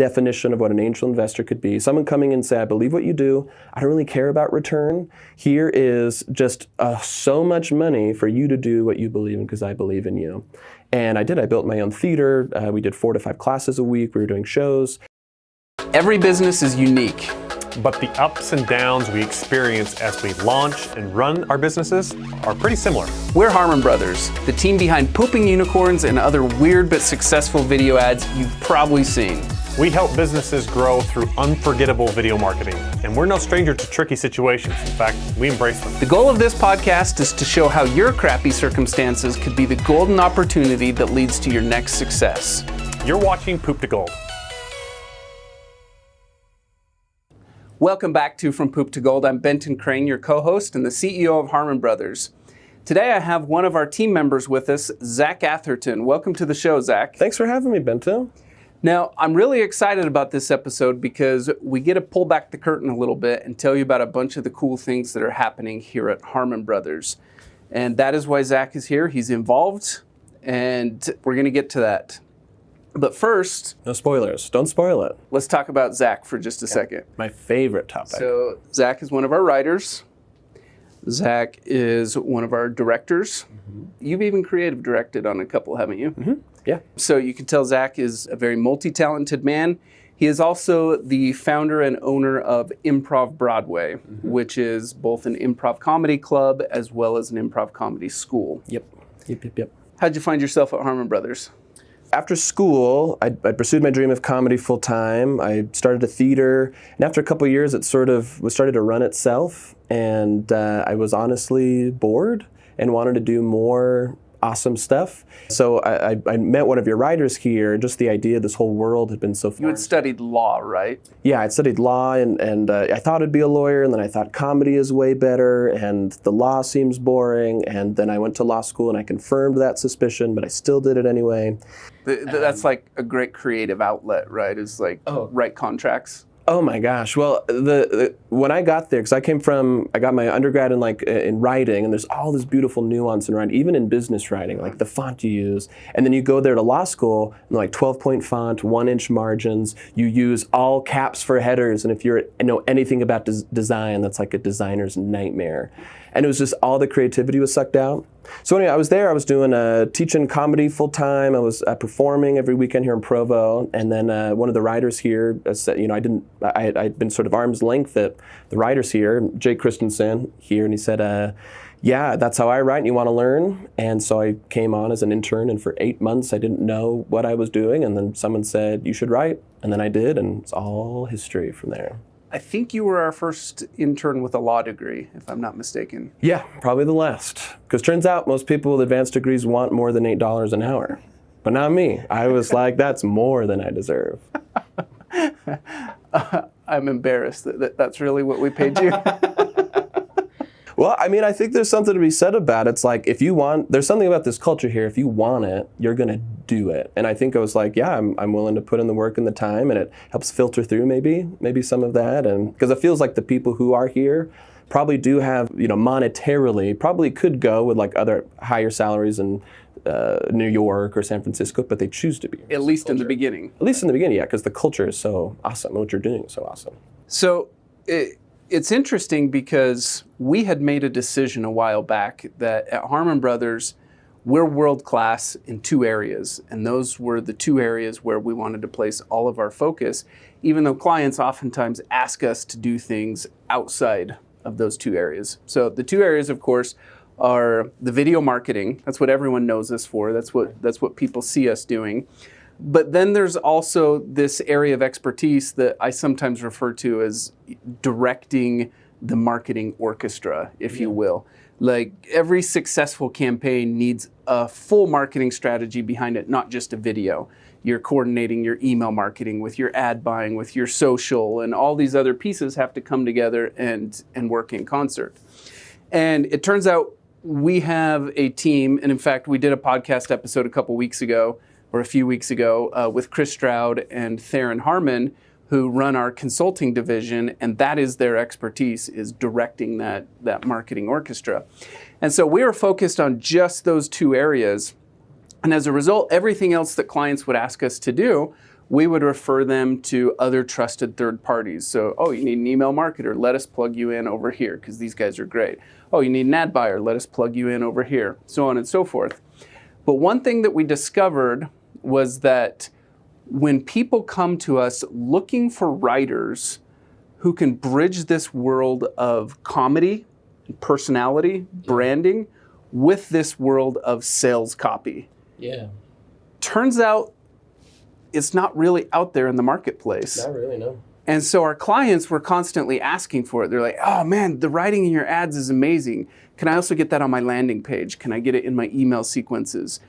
definition of what an angel investor could be. Someone coming in and say, I believe what you do. I don't really care about return. Here is just so much money for you to do what you believe in because I believe in you. And I did. I built my own theater. We did 4 to 5 classes a week. We were doing shows. Every business is unique. But the ups and downs we experience as we launch and run our businesses are pretty similar. We're Harmon Brothers, the team behind Pooping Unicorns and other weird but successful video ads you've probably seen. We help businesses grow through unforgettable video marketing, and we're no stranger to tricky situations. In fact, we embrace them. The goal of this podcast is to show how your crappy circumstances could be the golden opportunity that leads to your next success. You're watching Poop to Gold. Welcome back to From Poop to Gold. I'm Benton Crane, your co-host and the CEO of Harmon Brothers. Today I have one of our team members with us, Zach Atherton. Welcome to the show, Zach. Thanks for having me, Benton. Now, I'm really excited about this episode because we get to pull back the curtain a little bit and tell you about a bunch of the cool things that are happening here at Harmon Brothers. And that is why Zach is here. He's involved, and we're going to get to that. But first... No spoilers. Don't spoil it. Let's talk about Zach for just a second. My favorite topic. So Zach is one of our writers. Zach is one of our directors. Mm-hmm. You've even creative directed on a couple, haven't you? Mm-hmm. Yeah. So you can tell Zach is a very multi-talented man. He is also the founder and owner of Improv Broadway, which is both an improv comedy club as well as an improv comedy school. Yep. How'd you find yourself at Harmon Brothers? After school, I pursued my dream of comedy full time. I started a theater, and after a couple of years, it sort of started to run itself. And I was honestly bored and wanted to do more awesome stuff. So I met one of your writers here, and just the idea of this whole world had been so fun. You had studied law, right? Yeah, I'd studied law, and I thought I'd be a lawyer, and then I thought comedy is way better, and the law seems boring, and then I went to law school, and I confirmed that suspicion, but I still did it anyway. That's like a great creative outlet, right? Is like write contracts. Oh my gosh! Well, when I got there, because I got my undergrad in writing, and there's all this beautiful nuance in writing, even in business writing, like the font you use, and then you go there to law school, and like 12-point font, 1-inch margins. You use all caps for headers, and if you know anything about design, that's like a designer's nightmare. And it was just all the creativity was sucked out. So anyway, I was there. I was doing teaching comedy full time. I was performing every weekend here in Provo. And then one of the writers here said, I'd been sort of arm's length at the writers here, Jay Christensen here, and he said, yeah, that's how I write, and you want to learn? And so I came on as an intern, and for 8 months I didn't know what I was doing, and then someone said, you should write, and then I did, and it's all history from there. I think you were our first intern with a law degree, if I'm not mistaken. Yeah, probably the last. Because turns out most people with advanced degrees want more than $8 an hour. But not me. I was like, that's more than I deserve. I'm embarrassed that that's really what we paid you. Well, I mean, I think there's something to be said about it. It's like, there's something about this culture here. If you want it, you're going to do it. And I think I was like, yeah, I'm willing to put in the work and the time, and it helps filter through maybe some of that. And because it feels like the people who are here probably do have, monetarily, probably could go with like other higher salaries in New York or San Francisco, but they choose to be. At least in the beginning. At least in the beginning, yeah, because the culture is so awesome. What you're doing is so awesome. So it's interesting because we had made a decision a while back that at Harmon Brothers, we're world-class in 2 areas. And those were the 2 areas where we wanted to place all of our focus, even though clients oftentimes ask us to do things outside of those 2 areas. So the 2 areas, of course, are the video marketing. That's what everyone knows us for. That's what people see us doing. But then there's also this area of expertise that I sometimes refer to as directing the marketing orchestra, if you will. Like every successful campaign needs a full marketing strategy behind it, not just a video. You're coordinating your email marketing with your ad buying, with your social, and all these other pieces have to come together and work in concert. And it turns out we have a team, and in fact, we did a podcast episode a few weeks ago with Chris Stroud and Theron Harmon, who run our consulting division, and that is their expertise, is directing that marketing orchestra. And so we are focused on just those 2 areas. And as a result, everything else that clients would ask us to do, we would refer them to other trusted third parties. So, oh, you need an email marketer, let us plug you in over here because these guys are great. Oh, you need an ad buyer, let us plug you in over here, so on and so forth. But one thing that we discovered was that when people come to us looking for writers who can bridge this world of comedy, personality, branding, with this world of sales copy. Yeah. Turns out it's not really out there in the marketplace. Not really, no. And so our clients were constantly asking for it. They're like, oh man, the writing in your ads is amazing. Can I also get that on my landing page? Can I get it in my email sequences?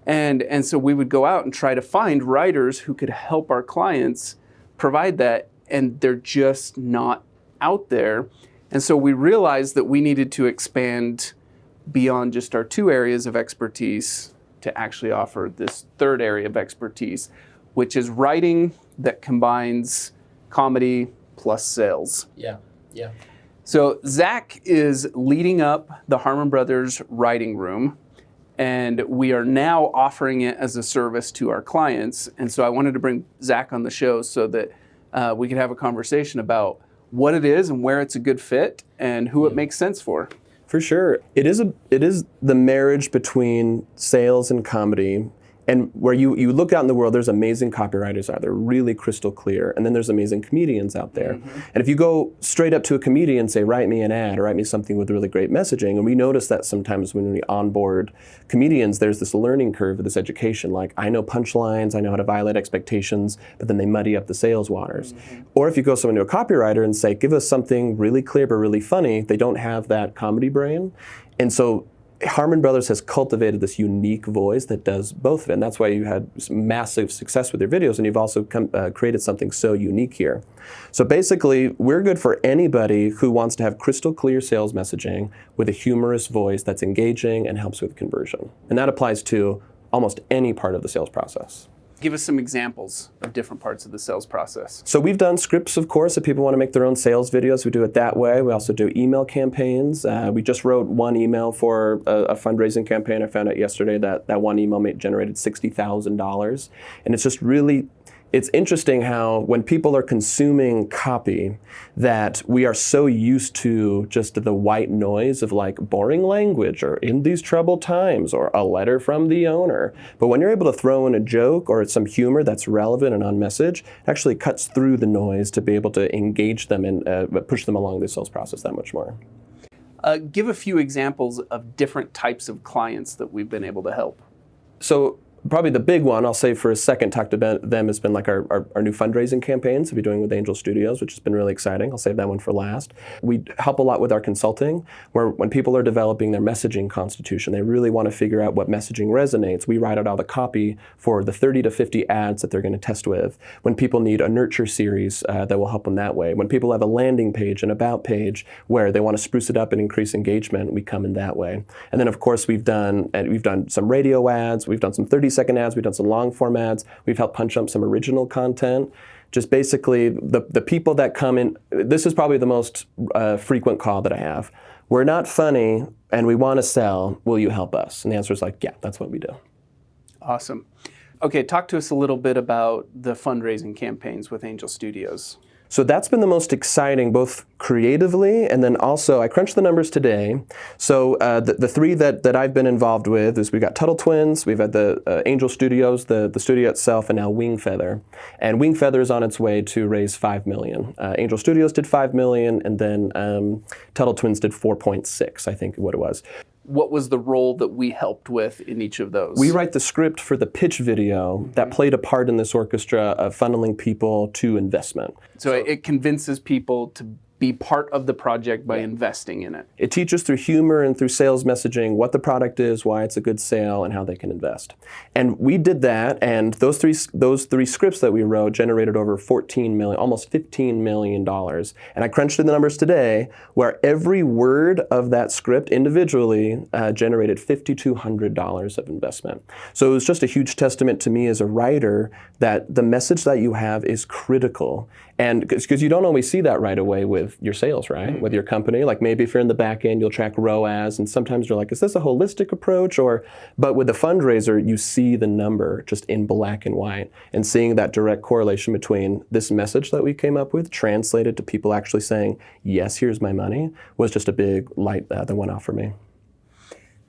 And so we would go out and try to find writers who could help our clients provide that, and they're just not out there. And so we realized that we needed to expand beyond just our 2 areas of expertise to actually offer this 3rd area of expertise, which is writing that combines comedy plus sales. Yeah. So Zach is leading up the Harmon Brothers writing room, and we are now offering it as a service to our clients. And so I wanted to bring Zach on the show so that we could have a conversation about what it is and where it's a good fit and who it makes sense for. For sure. It is the marriage between sales and comedy. And where you look out in the world, there's amazing copywriters out there, really crystal clear. And then there's amazing comedians out there. Mm-hmm. And if you go straight up to a comedian and say, write me an ad or write me something with really great messaging, and we notice that sometimes when we onboard comedians, there's this learning curve of this education. Like, I know punchlines, I know how to violate expectations, but then they muddy up the sales waters. Mm-hmm. Or if you go someone to a copywriter and say, give us something really clear but really funny, they don't have that comedy brain. And so Harmon Brothers has cultivated this unique voice that does both of it, and that's why you had massive success with your videos, and you've also created something so unique here. So basically, we're good for anybody who wants to have crystal clear sales messaging with a humorous voice that's engaging and helps with conversion. And that applies to almost any part of the sales process. Give us some examples of different parts of the sales process. So we've done scripts, of course, if people want to make their own sales videos. We do it that way. We also do email campaigns. We just wrote one email for a fundraising campaign. I found out yesterday that one email generated $60,000. And it's just really, it's interesting how when people are consuming copy, that we are so used to just the white noise of like boring language or in these troubled times or a letter from the owner. But when you're able to throw in a joke or some humor that's relevant and on message, it actually cuts through the noise to be able to engage them and push them along the sales process that much more. Give a few examples of different types of clients that we've been able to help. So probably the big one, I'll say for a second, talk to them, has been like our new fundraising campaigns we're doing with Angel Studios, which has been really exciting. I'll save that one for last. We help a lot with our consulting, where when people are developing their messaging constitution, they really want to figure out what messaging resonates. We write out all the copy for the 30 to 50 ads that they're going to test with. When people need a nurture series, that will help them that way. When people have a landing page, an about page, where they want to spruce it up and increase engagement, we come in that way. And then of course we've done some radio ads, we've done some 30-second ads, we've done some long form ads, we've helped punch up some original content. Just basically the people that come in, this is probably the most frequent call that I have. We're not funny and we want to sell, will you help us? And the answer is like, yeah, that's what we do. Awesome. Okay, talk to us a little bit about the fundraising campaigns with Angel Studios. So that's been the most exciting, both creatively and then also, I crunched the numbers today. So the 3 that I've been involved with is we've got Tuttle Twins, we've had the Angel Studios, the studio itself, and now Wingfeather. And Wingfeather is on its way to raise $5 million. Angel Studios did $5 million, and then Tuttle Twins did 4.6, I think what it was. What was the role that we helped with in each of those? We write the script for the pitch video that played a part in this orchestra of funneling people to investment. So it convinces people to be part of the project by investing in it. It teaches through humor and through sales messaging what the product is, why it's a good sale, and how they can invest. And we did that, and those three scripts that we wrote generated over $14 million, almost $15 million. And I crunched the numbers today, where every word of that script individually generated $5,200 of investment. So it was just a huge testament to me as a writer that the message that you have is critical. And because you don't always see that right away with your sales, right? With your company. Like maybe if you're in the back end, you'll track ROAS, and sometimes you're like, is this a holistic approach? But with the fundraiser, you see the number just in black and white, and seeing that direct correlation between this message that we came up with translated to people actually saying, yes, here's my money, was just a big light that went off for me.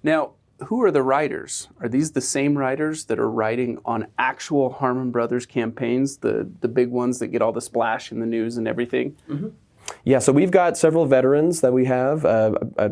Now, who are the writers? Are these the same writers that are writing on actual Harmon Brothers campaigns, the big ones that get all the splash in the news and everything? Mm-hmm. Yeah, so we've got several veterans that we have.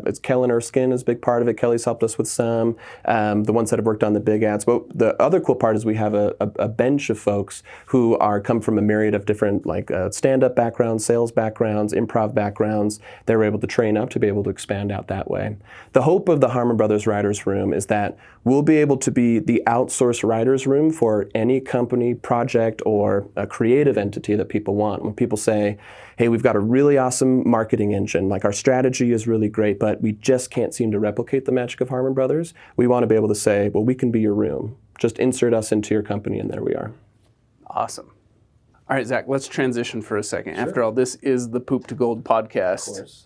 It's Kellen Erskine is a big part of it. Kelly's helped us with some, the ones that have worked on the big ads. But the other cool part is we have a bench of folks who come from a myriad of different stand-up backgrounds, sales backgrounds, improv backgrounds. They were able to train up to be able to expand out that way. The hope of the Harmon Brothers Writers Room is that we'll be able to be the outsourced writers room for any company, project, or a creative entity that people want. When people say, hey, we've got a really awesome marketing engine, like our strategy is really great, but we just can't seem to replicate the magic of Harmon Brothers, we want to be able to say, well, we can be your room. Just insert us into your company, and there we are. Awesome. All right, Zach, let's transition for a second. Sure. After all, this is the Poop to Gold podcast. Of course.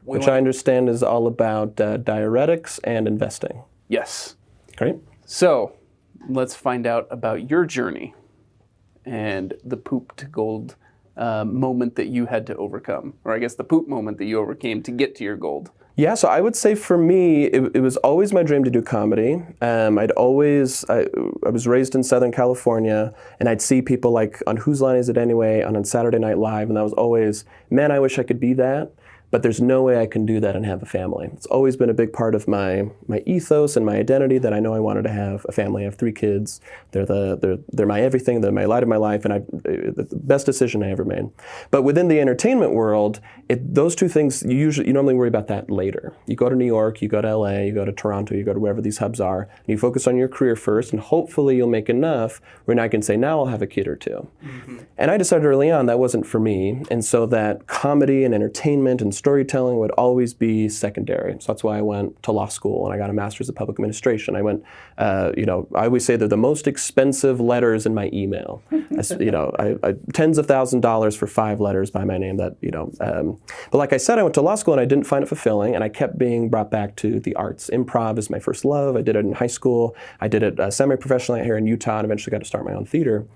Which I understand is all about diuretics and investing. Yes. Great. So let's find out about your journey and the Poop to Gold moment that you had to overcome, or I guess the poop moment that you overcame to get to your gold. Yeah, so I would say for me, it was always my dream to do comedy. I was raised in Southern California, and I'd see people like on Whose Line Is It Anyway, on Saturday Night Live, and that was always, man, I wish I could be that. But there's no way I can do that and have a family. It's always been a big part of my ethos and my identity that I know I wanted to have a family. I have 3 kids. They're my everything. They're my light of my life, and the best decision I ever made. But within the entertainment world, those 2 things you normally worry about that later. You go to New York, you go to LA, you go to Toronto, you go to wherever these hubs are, and you focus on your career first, and hopefully you'll make enough where now I can say, now I'll have a kid or 2. Mm-hmm. And I decided early on that wasn't for me, and so that comedy and entertainment and storytelling would always be secondary. So that's why I went to law school and I got a master's of public administration. I went, I always say they're the most expensive letters in my email. I tens of $1,000s for 5 letters by my name. But like I said, I went to law school and I didn't find it fulfilling, and I kept being brought back to the arts. Improv is my first love. I did it in high school. I did it semi-professionally here in Utah, and eventually got to start my own theater.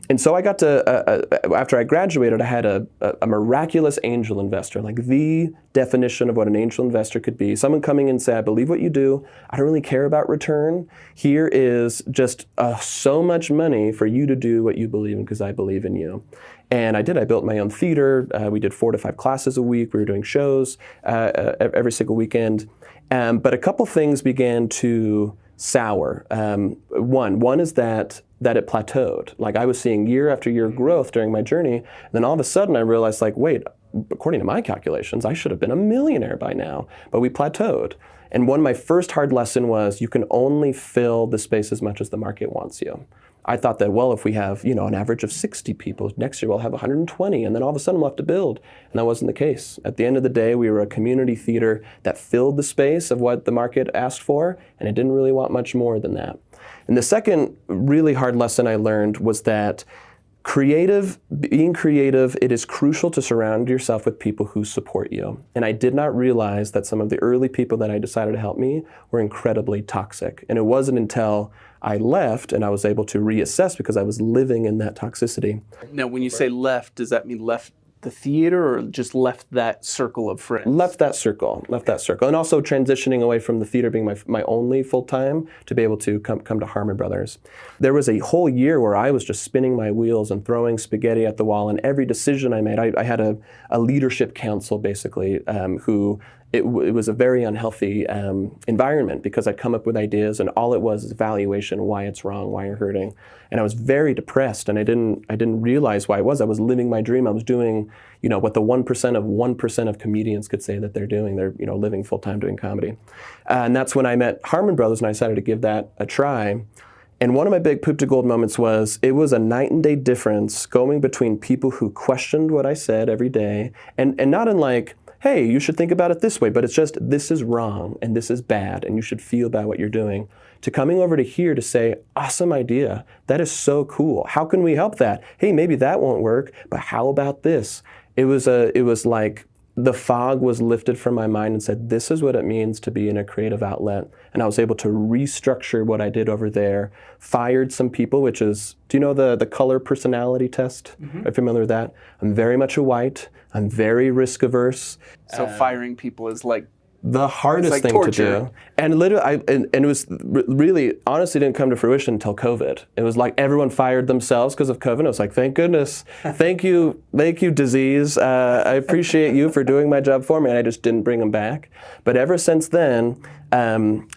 And so I got to, after I graduated, I had a miraculous angel investor, like the definition of what an angel investor could be. Someone coming in and say, I believe what you do. I don't really care about return. Here is just so much money for you to do what you believe in because I believe in you. And I did. I built my own theater. We did 4 to 5 classes a week. We were doing shows every single weekend. But a couple things began to sour. One is that it plateaued. Like I was seeing year after year growth during my journey. And then all of a sudden I realized wait, according to my calculations, I should have been a millionaire by now, but we plateaued. And my first hard lesson was you can only fill the space as much as the market wants you. I thought that, if we have, an average of 60 people, next year we'll have 120, and then all of a sudden we'll have to build. And that wasn't the case. At the end of the day, we were a community theater that filled the space of what the market asked for, and it didn't really want much more than that. And the second really hard lesson I learned was that being creative, it is crucial to surround yourself with people who support you. And I did not realize that some of the early people that I decided to help me were incredibly toxic. And it wasn't until I left and I was able to reassess because I was living in that toxicity. Now, when you say left, does that mean left the theater or just left that circle of friends? Left that circle. And also transitioning away from the theater being my only full-time to be able to come to Harmon Brothers. There was a whole year where I was just spinning my wheels and throwing spaghetti at the wall, and every decision I made, I had a leadership council basically who it was a very unhealthy environment because I'd come up with ideas and all it was is evaluation, why it's wrong, why you're hurting. And I was very depressed and I didn't realize why it was. I was living my dream. I was doing, what the 1% of comedians could say that they're doing. They're, living full-time doing comedy. And that's when I met Harmon Brothers and I decided to give that a try. And one of my big poop to gold moments was, it was a night and day difference going between people who questioned what I said every day and not in hey, you should think about it this way, but it's just, this is wrong and this is bad and you should feel about what you're doing, to coming over to here to say, awesome idea, that is so cool. How can we help that? Hey, maybe that won't work, but how about this? It was like the fog was lifted from my mind and said, this is what it means to be in a creative outlet. And I was able to restructure what I did over there, fired some people, which is, do you know the color personality test? Are you familiar with that? I'm very much a white. I'm very risk averse. So firing people is like the hardest like thing torture. to do. And literally, and it was really, honestly didn't come to fruition until COVID. It was like everyone fired themselves because of COVID. I was like, thank goodness. Thank you, disease. I appreciate you for doing my job for me. And I just didn't bring them back. But ever since then, I'm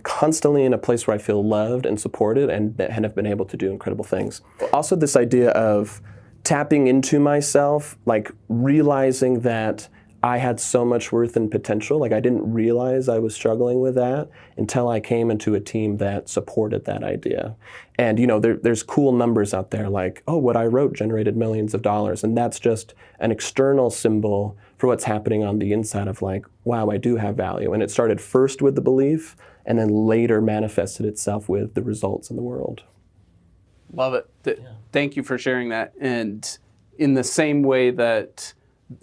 constantly in a place where I feel loved and supported and have been able to do incredible things. Also, this idea of tapping into myself, like realizing that I had so much worth and potential. Like I didn't realize I was struggling with that until I came into a team that supported that idea. And there's cool numbers out there like, oh, what I wrote generated millions of dollars. And that's just an external symbol for what's happening on the inside of like, wow, I do have value. And it started first with the belief and then later manifested itself with the results in the world. Love it. Thank you for sharing that. And in the same way that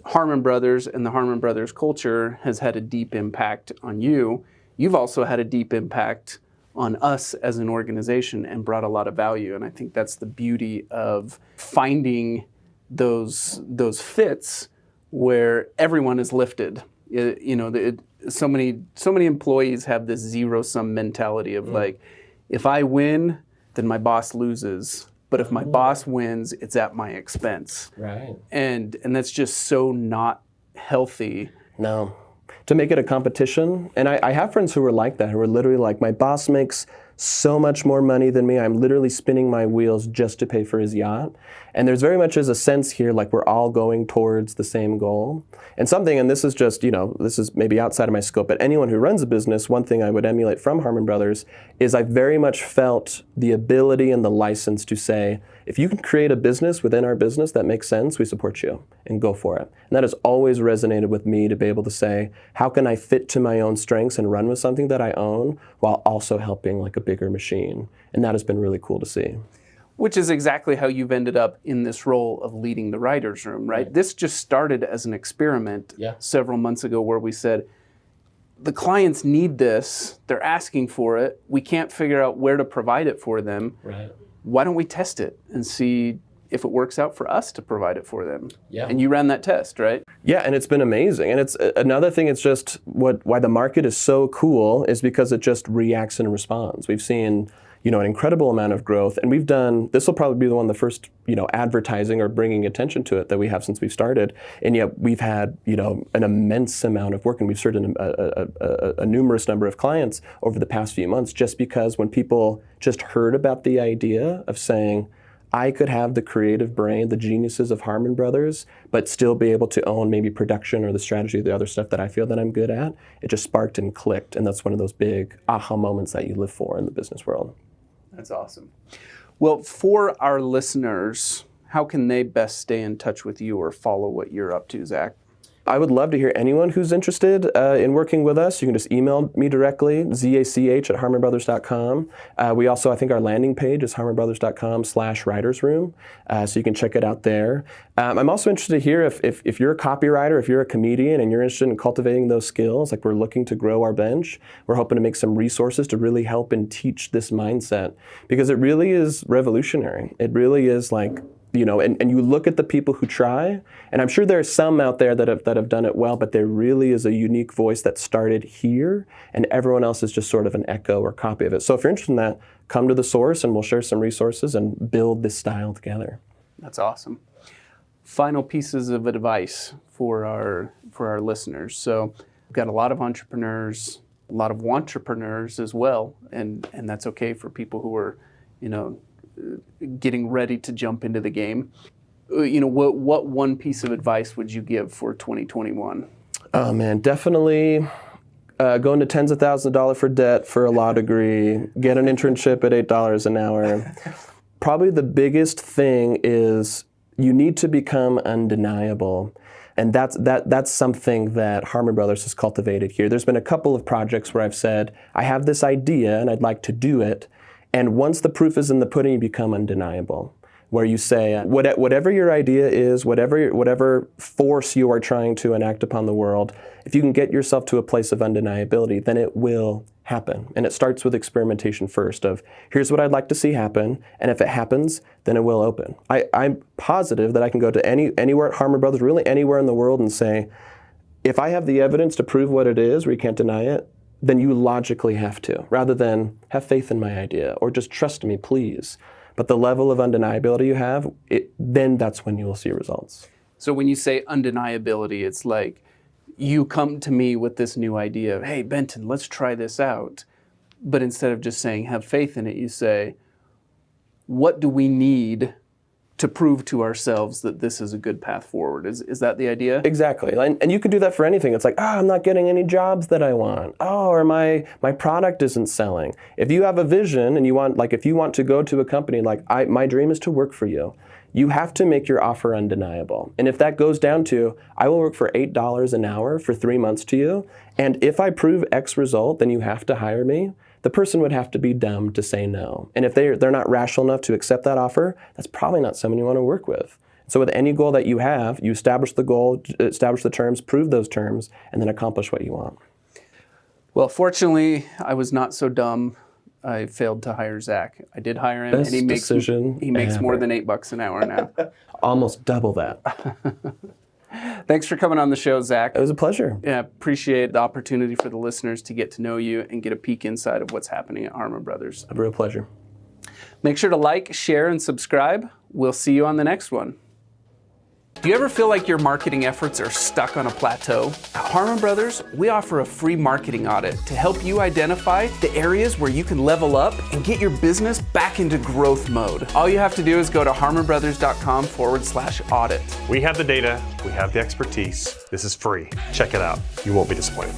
Harmon Brothers and the Harmon Brothers culture has had a deep impact on you, you've also had a deep impact on us as an organization and brought a lot of value. And I think that's the beauty of finding those fits where everyone is lifted. So many employees have this zero-sum mentality of like, if I win, then my boss loses. But if my boss wins, it's at my expense. Right. And that's just so not healthy. No. To make it a competition. And I have friends who are like that, who are literally like, my boss makes so much more money than me. I'm literally spinning my wheels just to pay for his yacht. And there's very much as a sense here, like we're all going towards the same goal. And this is just, this is maybe outside of my scope, but anyone who runs a business, one thing I would emulate from Harmon Brothers is I very much felt the ability and the license to say, if you can create a business within our business that makes sense, we support you and go for it. And that has always resonated with me to be able to say, how can I fit to my own strengths and run with something that I own while also helping like a bigger machine? And that has been really cool to see. Which is exactly how you've ended up in this role of leading the writer's room, right? This just started as an experiment several months ago where we said, the clients need this, they're asking for it, we can't figure out where to provide it for them. Right. Why don't we test it and see if it works out for us to provide it for them? Yeah. And you ran that test, right? Yeah, and it's been amazing. And it's another thing, it's just why the market is so cool is because it just reacts and responds. We've seen an incredible amount of growth, and we've done, this will probably be the first, advertising or bringing attention to it that we have since we've started, and yet we've had, an immense amount of work, and we've served a numerous number of clients over the past few months, just because when people just heard about the idea of saying, I could have the creative brain, the geniuses of Harmon Brothers, but still be able to own maybe production or the strategy, the other stuff that I feel that I'm good at, it just sparked and clicked, and that's one of those big aha moments that you live for in the business world. That's awesome. Well, for our listeners, how can they best stay in touch with you or follow what you're up to, Zach? I would love to hear anyone who's interested in working with us. You can just email me directly, zach@harmonbrothers.com. We also, I think our landing page is harmonbrothers.com/writersroom, so you can check it out there. I'm also interested to hear if you're a copywriter, if you're a comedian, and you're interested in cultivating those skills, like we're looking to grow our bench. We're hoping to make some resources to really help and teach this mindset, because it really is revolutionary. It really is like, and you look at the people who try, and I'm sure there are some out there that have done it well, but there really is a unique voice that started here, and everyone else is just sort of an echo or copy of it. So if you're interested in that, come to the source, and we'll share some resources and build this style together. That's awesome. Final pieces of advice for our listeners. So we've got a lot of entrepreneurs, a lot of wantrepreneurs as well, and that's okay for people who are, getting ready to jump into the game. What one piece of advice would you give for 2021? Oh man, definitely go into tens of thousands of dollars for debt for a law degree, get an internship at $8 an hour. Probably the biggest thing is you need to become undeniable. And that's something that Harmon Brothers has cultivated here. There's been a couple of projects where I've said, I have this idea and I'd like to do it. And once the proof is in the pudding, you become undeniable. Where you say, whatever your idea is, whatever force you are trying to enact upon the world, if you can get yourself to a place of undeniability, then it will happen. And it starts with experimentation first of, here's what I'd like to see happen, and if it happens, then it will open. I'm positive that I can go to anywhere at Harmon Brothers, really anywhere in the world, and say, if I have the evidence to prove what it is, where you can't deny it, then you logically have to, rather than have faith in my idea, or just trust me, please. But the level of undeniability you have, then that's when you will see results. So when you say undeniability, it's like you come to me with this new idea of, hey, Benton, let's try this out. But instead of just saying, have faith in it, you say, what do we need to prove to ourselves that this is a good path forward? Is that the idea? Exactly. And you can do that for anything. It's like, I'm not getting any jobs that I want. Or my product isn't selling. If you have a vision and you want, like if you want to go to a company, like my dream is to work for you, you have to make your offer undeniable. And if that goes down to, I will work for $8 an hour for 3 months to you, and if I prove X result, then you have to hire me, the person would have to be dumb to say no. And if they're not rational enough to accept that offer, that's probably not someone you want to work with. So with any goal that you have, you establish the goal, establish the terms, prove those terms, and then accomplish what you want. Well, fortunately, I was not so dumb. I failed to hire Zach. I did hire him, Best and he makes ever. more than $8 an hour now. Almost double that. Thanks for coming on the show, Zach. It was a pleasure. Yeah, appreciate the opportunity for the listeners to get to know you and get a peek inside of what's happening at Harmon Brothers. A real pleasure. Make sure to like, share, and subscribe. We'll see you on the next one. Do you ever feel like your marketing efforts are stuck on a plateau? At Harmon Brothers, we offer a free marketing audit to help you identify the areas where you can level up and get your business back into growth mode. All you have to do is go to harmonbrothers.com/audit. We have the data, we have the expertise. This is free. Check it out. You won't be disappointed.